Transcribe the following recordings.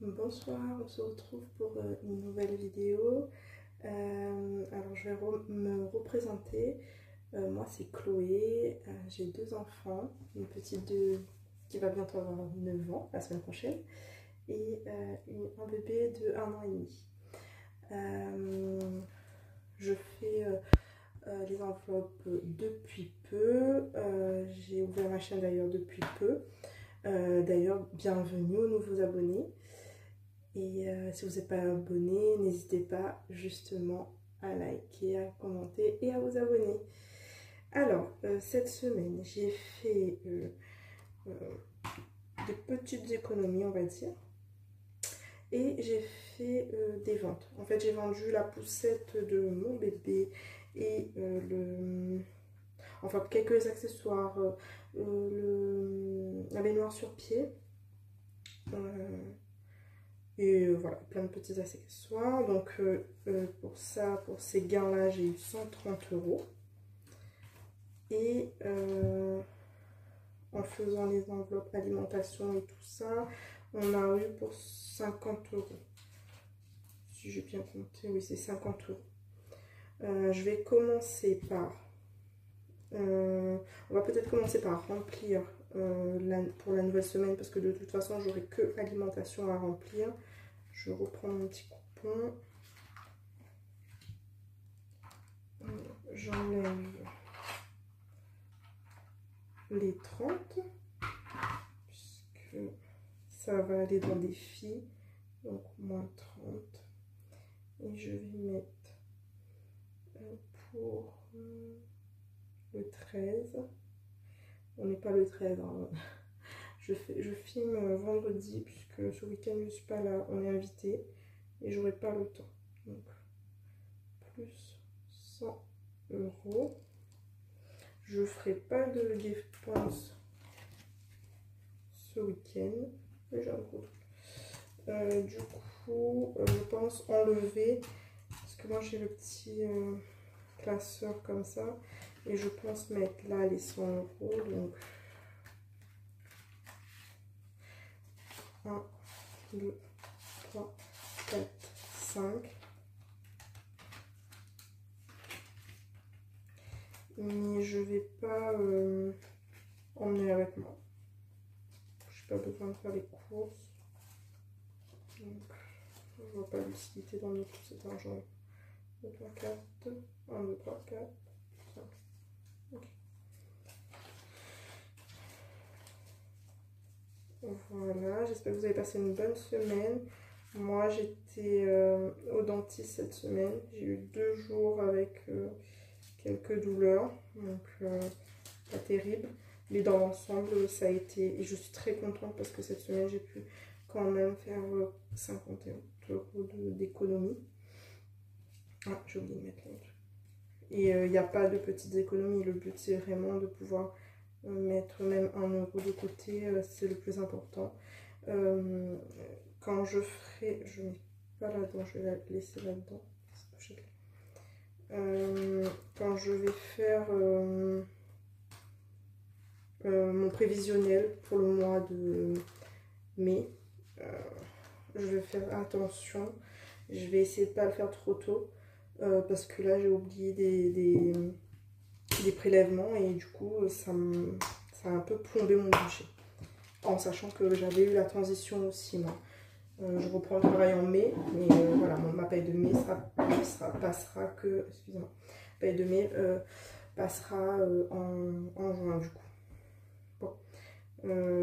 Bonsoir, on se retrouve pour une nouvelle vidéo. Alors je vais me représenter. Moi c'est Chloé, j'ai deux enfants, une petite qui va bientôt avoir 9 ans la semaine prochaine et un bébé de 1 an et demi. Je fais les enveloppes depuis peu, j'ai ouvert ma chaîne d'ailleurs depuis peu. D'ailleurs bienvenue aux nouveaux abonnés. Et si vous n'êtes pas abonné, n'hésitez pas justement à liker, à commenter et à vous abonner. Alors, cette semaine, j'ai fait des petites économies, on va dire. Et j'ai fait des ventes. En fait, j'ai vendu la poussette de mon bébé et enfin, quelques accessoires, la baignoire sur pied. Et voilà, plein de petits accessoires. Donc pour ces gains là, j'ai eu 130 €. Et en faisant les enveloppes alimentation et tout ça, on a eu pour 50 €. Si j'ai bien compté, oui c'est 50 €. Je vais commencer par... on va peut-être commencer par remplir pour la nouvelle semaine, parce que de toute façon j'aurai que alimentation à remplir. Je reprends mon petit coupon, j'enlève les 30 puisque ça va aller dans des filles, donc moins 30, et je vais mettre pour le 13. On n'est pas le 13, hein. Je filme vendredi puisque ce week-end je ne suis pas là, on est invité et j'aurai pas le temps. Donc plus 100 €. Je ferai pas de gift points ce week-end. J'ai un gros truc. Du coup, je pense enlever, parce que moi j'ai le petit classeur comme ça, et je pense mettre là les 100 €. Donc 1, 2, 3, 4, 5. Mais je vais pas emmener avec moi. Je n'ai pas besoin de faire les courses. Donc, je ne vois pas l'utilité d'emmener tout cet argent. 2, 3, 4. 1, 2, 3, 4, 5. Ok. Voilà, j'espère que vous avez passé une bonne semaine. Moi, j'étais au dentiste cette semaine. J'ai eu 2 jours avec quelques douleurs, donc pas terrible. Mais dans l'ensemble, ça a été... Et je suis très contente parce que cette semaine, j'ai pu quand même faire 51 € d'économie. Ah, j'ai oublié de mettre l'autre. Et il n'y a pas de petites économies. Le but, c'est vraiment de pouvoir... mettre même 1 € de côté, c'est le plus important. Quand je ferai, je ne mets pas là-dedans, je vais la laisser là-dedans. Quand je vais faire mon prévisionnel pour le mois de mai, je vais faire attention. Je vais essayer de ne pas le faire trop tôt, parce que là j'ai oublié des prélèvements et du coup ça a un peu plombé mon budget, en sachant que j'avais eu la transition aussi moi. Je reprends le travail en mai, mais voilà, ma paye de mai passera que, excusez-moi, paye de mai passera en juin du coup. Bon,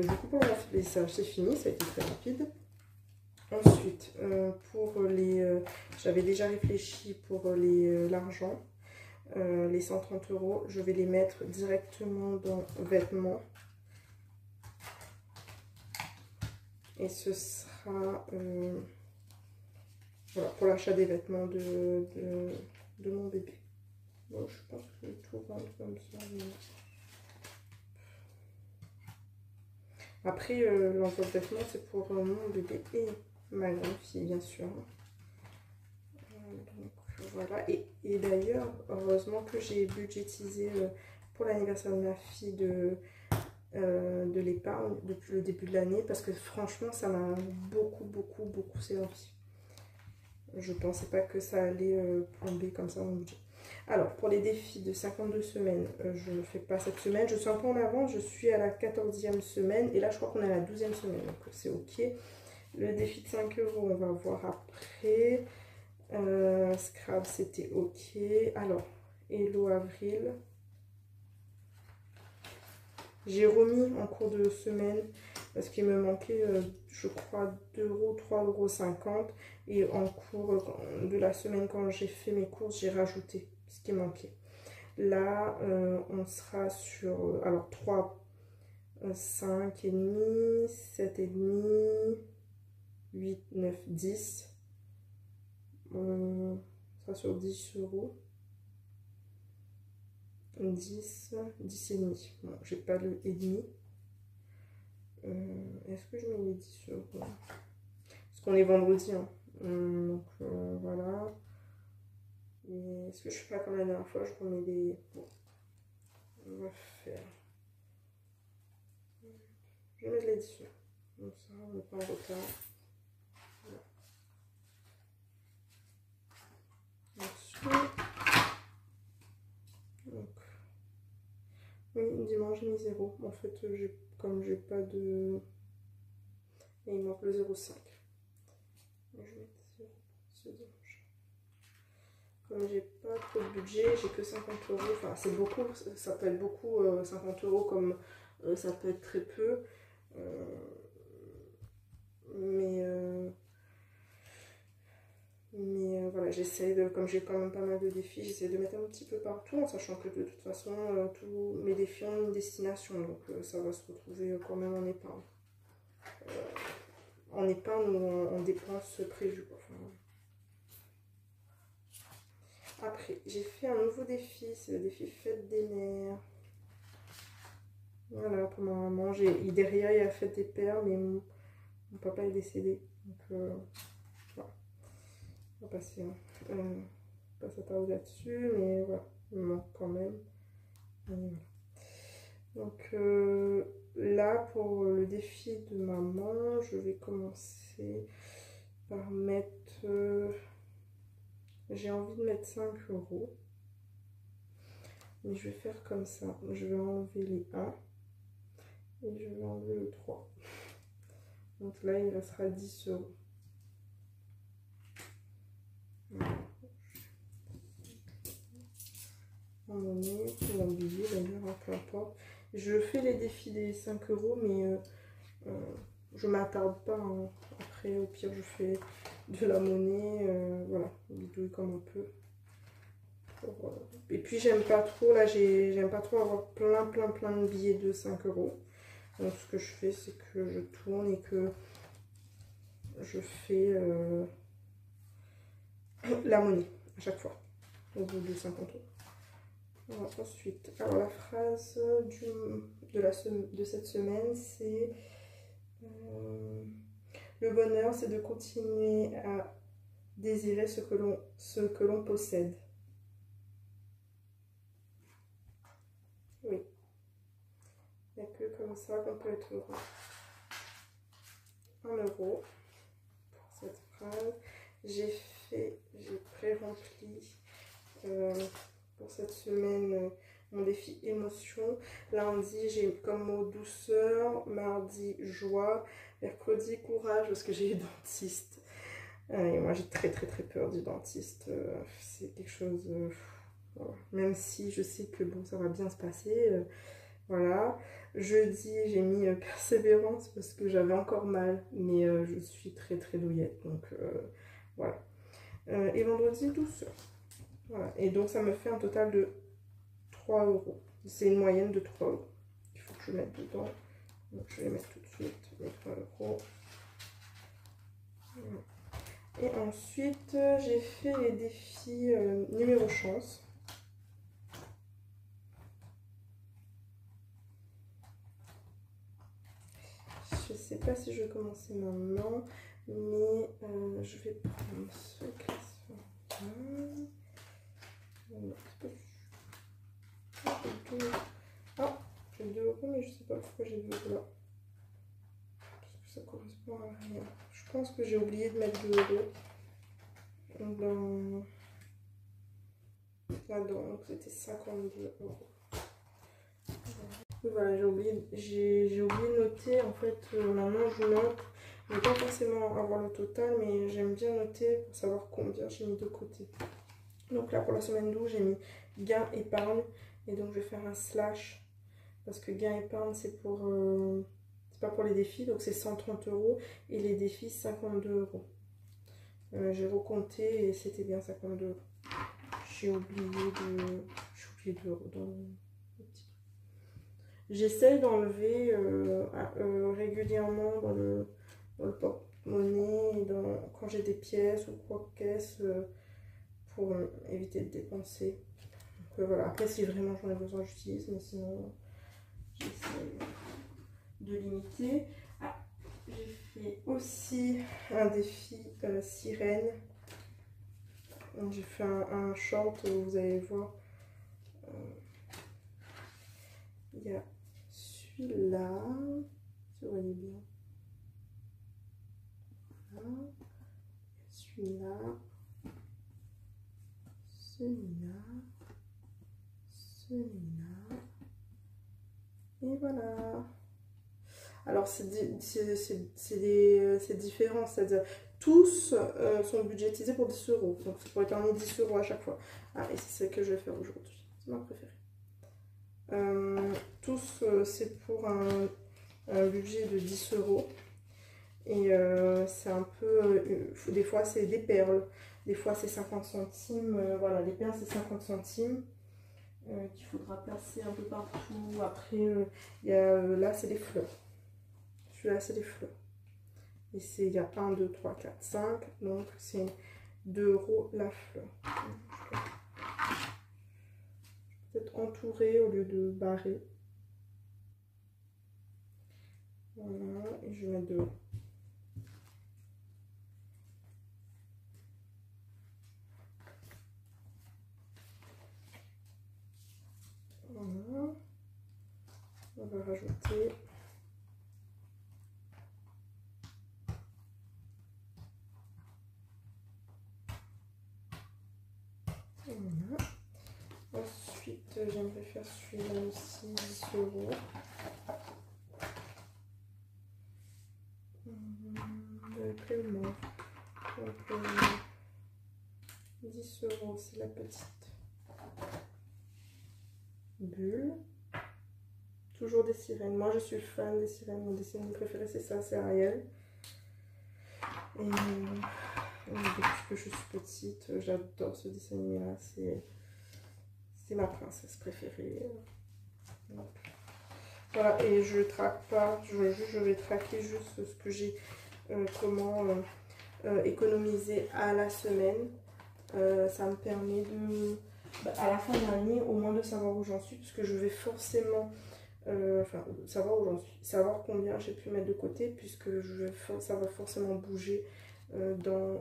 du coup pour le message c'est fini, ça a été très rapide. Ensuite pour les, j'avais déjà réfléchi pour l'argent. Les 130 €, je vais les mettre directement dans vêtements. Et ce sera voilà, pour l'achat des vêtements de mon bébé. Bon, je pense que je vais tout rendre comme ça. Après, l'enveloppe vêtements, c'est pour mon bébé et ma grande fille, bien sûr. Donc voilà, et d'ailleurs heureusement que j'ai budgétisé pour l'anniversaire de ma fille de l'épargne depuis le début de l'année parce que franchement ça m'a beaucoup servi. Je pensais pas que ça allait plomber comme ça mon budget. Alors pour les défis de 52 semaines, je ne fais pas cette semaine, je suis un peu en avance, je suis à la 14e semaine et là je crois qu'on est à la 12e semaine, donc c'est ok. Le défi de 5 €, on va voir après. Scrabble c'était ok. Alors Hello Avril, j'ai remis en cours de semaine parce qu'il me manquait, je crois, 2 €, 3,50 €. Et en cours de la semaine, quand j'ai fait mes courses, j'ai rajouté ce qui manquait. Là, on sera sur, alors 3, 5,5, 7,5, 8, 9, 10. On sera sur 10 €. 10, 10 et demi. Bon, j'ai pas le et demi. Est-ce que je mets les 10 €? Parce qu'on est vendredi, hein. Donc voilà. Et est-ce que je fais pas comme la dernière fois? Je remets les. Bon, on va faire. Je vais mettre les 10 €. Comme ça, on n'est pas en retard. Voilà. Ensuite. Donc. Oui, dimanche, j'ai mis 0. En fait, comme j'ai pas de. Et il manque le 0,5. Je vais mettre 0 ce dimanche. Comme j'ai pas trop de budget, j'ai que 50 €. Enfin, c'est beaucoup, ça peut être beaucoup, 50 € comme ça peut être très peu. Mais voilà, j'essaie de, comme j'ai quand même pas mal de défis, j'essaie de mettre un petit peu partout, en sachant que de toute façon, tous mes défis ont une destination, donc ça va se retrouver quand même en épargne. En épargne ou en dépenses prévues. Enfin, après, j'ai fait un nouveau défi, c'est le défi Fête des Mères. Voilà, pour ma maman. Derrière, il y a Fête des Pères, mais mon papa est décédé. Donc, voilà. On va passer. Pas s'attarder là-dessus, mais voilà, il me manque quand même. Et voilà. Donc, là, pour le défi de maman, je vais commencer par mettre. J'ai envie de mettre 5 €. Mais je vais faire comme ça. Je vais enlever les 1 et je vais enlever le 3. Donc là, il restera 10 €. Voilà. En monnaie, ou en billet d'ailleurs, peu importe. Je fais les défis des 5 €, mais je m'attarde pas. Hein. Après, au pire, je fais de la monnaie. Voilà, bidouille comme on peut. Et puis j'aime pas trop, là j'aime pas trop avoir plein de billets de 5 €. Donc ce que je fais, c'est que je tourne et que je fais la monnaie à chaque fois, au bout de 50 €. Alors, ensuite, alors la phrase de cette semaine, c'est le bonheur, c'est de continuer à désirer ce que l'on possède. Oui. Il n'y a que comme ça qu'on peut être heureux. 1 € pour cette phrase. J'ai pré-rempli pour cette semaine mon défi émotion. Lundi, j'ai comme mot douceur. Mardi, joie. Mercredi, courage parce que j'ai eu dentiste. Et moi, j'ai très peur du dentiste. C'est quelque chose. Voilà. Même si je sais que bon, ça va bien se passer. Voilà. Jeudi, j'ai mis persévérance parce que j'avais encore mal, mais je suis très douillette, donc voilà. Et vendredi, douceur. Voilà. Et donc, ça me fait un total de 3 €. C'est une moyenne de 3 €. Il faut que je mette dedans. Donc, je vais les mettre tout de suite, les 3 €. Voilà. Et ensuite, j'ai fait les défis numéro chance. Je sais pas si je vais commencer maintenant, mais je vais prendre ce classement. deux là. Parce que ça correspond à rien. Je pense que j'ai oublié de mettre 2 euros dans là-dedans. Donc c'était 52 euros. Voilà, j'ai oublié de noter. En fait, maintenant je note. Je ne vais pas forcément avoir le total, mais j'aime bien noter pour savoir combien j'ai mis de côté. Donc là, pour la semaine 12, j'ai mis gain épargne. Et donc, je vais faire un slash. Parce que gain épargne, c'est pour... c'est pas pour les défis. Donc, c'est 130 euros. Et les défis, 52 euros. J'ai recompté et c'était bien 52 euros. J'ai oublié 2 euros dans le petit truc. J'essaie d'enlever régulièrement dans le porte-monnaie, quand j'ai des pièces ou quoi caisse, pour éviter de dépenser. Donc, voilà. Après, si vraiment j'en ai besoin, j'utilise, mais sinon, j'essaie de limiter. Ah, j'ai fait aussi un défi sirène. J'ai fait un short, vous allez voir. Il y a celui-là, si vous voyez bien. Voilà. Celui-là. Celui-là. Celui-là. Et voilà. Alors, c'est différent, c'est-à-dire tous sont budgétisés pour 10 euros. Donc, ça pourrait être 10 euros à chaque fois. Ah, et c'est ce que je vais faire aujourd'hui. C'est ma préférée. Tous, c'est pour un budget de 10 euros. Et c'est un peu... des fois, c'est des perles. Des fois, c'est 50 centimes. Voilà, les perles, c'est 50 centimes. Qu'il faudra placer un peu partout. Après, là, c'est des fleurs. Celui-là, c'est des fleurs. Et il y a 1, 2, 3, 4, 5. Donc, c'est 2 euros la fleur. Peut-être entouré au lieu de barré. Voilà. Et je vais mettre 2 euros. Voilà. On va rajouter... Voilà. Ensuite, j'aimerais faire celui-là aussi, 10 euros. Avec le mauve. Donc, 10 euros, c'est la petite bulle. Toujours des sirènes. Moi, je suis fan des sirènes. Mon dessin préféré, c'est ça, c'est Ariel. Et depuis que je suis petite, j'adore ce dessin animé-là. C'est ma princesse préférée. Donc, voilà, et je traque pas. Je vais traquer juste ce que j'ai, comment économiser à la semaine. Ça me permet de, à la fin de l'année, au moins de savoir où j'en suis, puisque je vais forcément... savoir où j'en suis, savoir combien j'ai pu mettre de côté, puisque ça va forcément bouger dans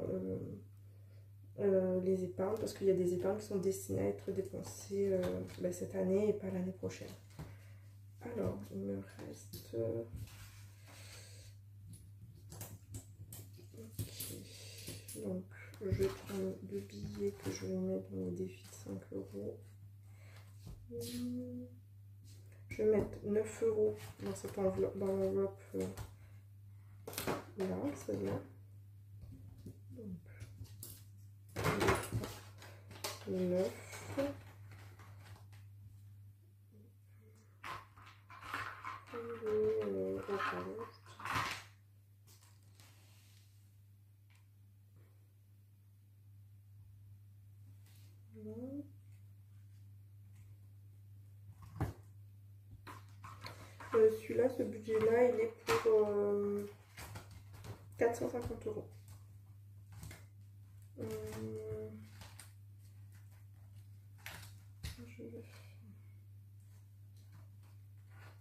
les épargnes, parce qu'il y a des épargnes qui sont destinées à être dépensées cette année et pas l'année prochaine. Alors, il me reste... Ok. Donc, je vais prendre le billet que je vais mettre dans les défis de 5 euros. Je vais mettre 9 euros dans cette enveloppe, dans l'enveloppe là, celle-là. Donc, 9. Celui-là, ce budget-là, il est pour 450 euros.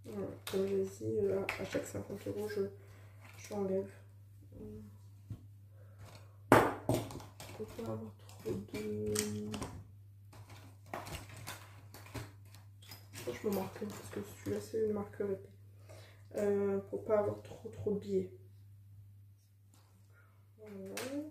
Voilà, comme je dis, à chaque 50 euros, j'enlève. Il ne faut pas avoir trop de... Je me marque parce que celui-là, c'est une marque épée. pour pas avoir trop de biais. Voilà.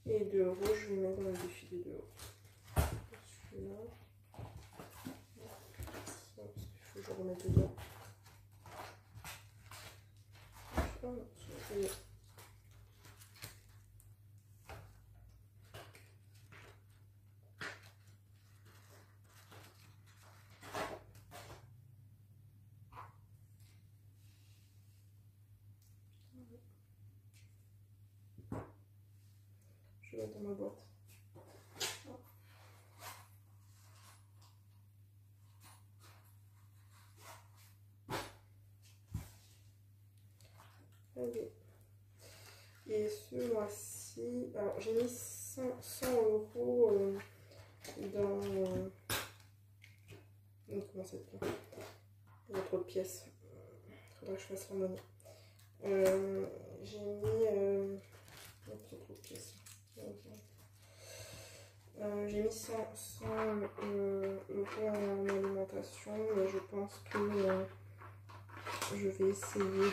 Et de rouge, je vais mettre dans le défilé de rouge. Celui-là. Parce qu'il faut que je remette dedans. Je vais mettre dans ma boîte. Allez. Et ce mois-ci, alors j'ai mis 100 € dans... comment ça s'appelle? Il y a trop de pièces. Il faudra que je fasse la monnaie. J'ai mis... trop de pièces. J'ai mis 100 € en alimentation, mais je pense que je vais essayer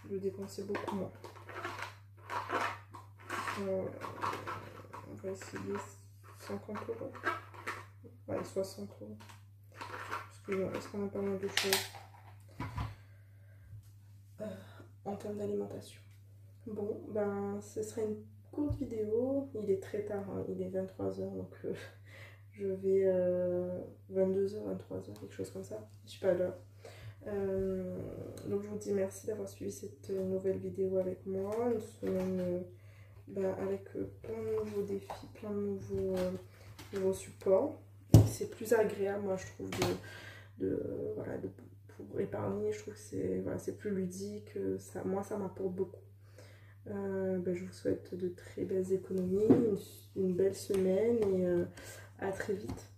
de dépenser beaucoup moins. On va essayer 50 €. Ouais, 60 €. Parce qu'il reste quand même pas mal de choses en termes d'alimentation. Bon, ben ce sera une courte vidéo. Il est très tard, hein, il est 23 h, donc je vais 22 h, 23 h, quelque chose comme ça. Je suis pas à l'heure. Donc je vous dis merci d'avoir suivi cette nouvelle vidéo avec moi. Une semaine avec plein de nouveaux défis, plein de nouveaux supports. C'est plus agréable, moi je trouve, pour épargner. Je trouve que c'est plus ludique. Moi ça m'apporte beaucoup. Je vous souhaite de très belles économies, une belle semaine et à très vite.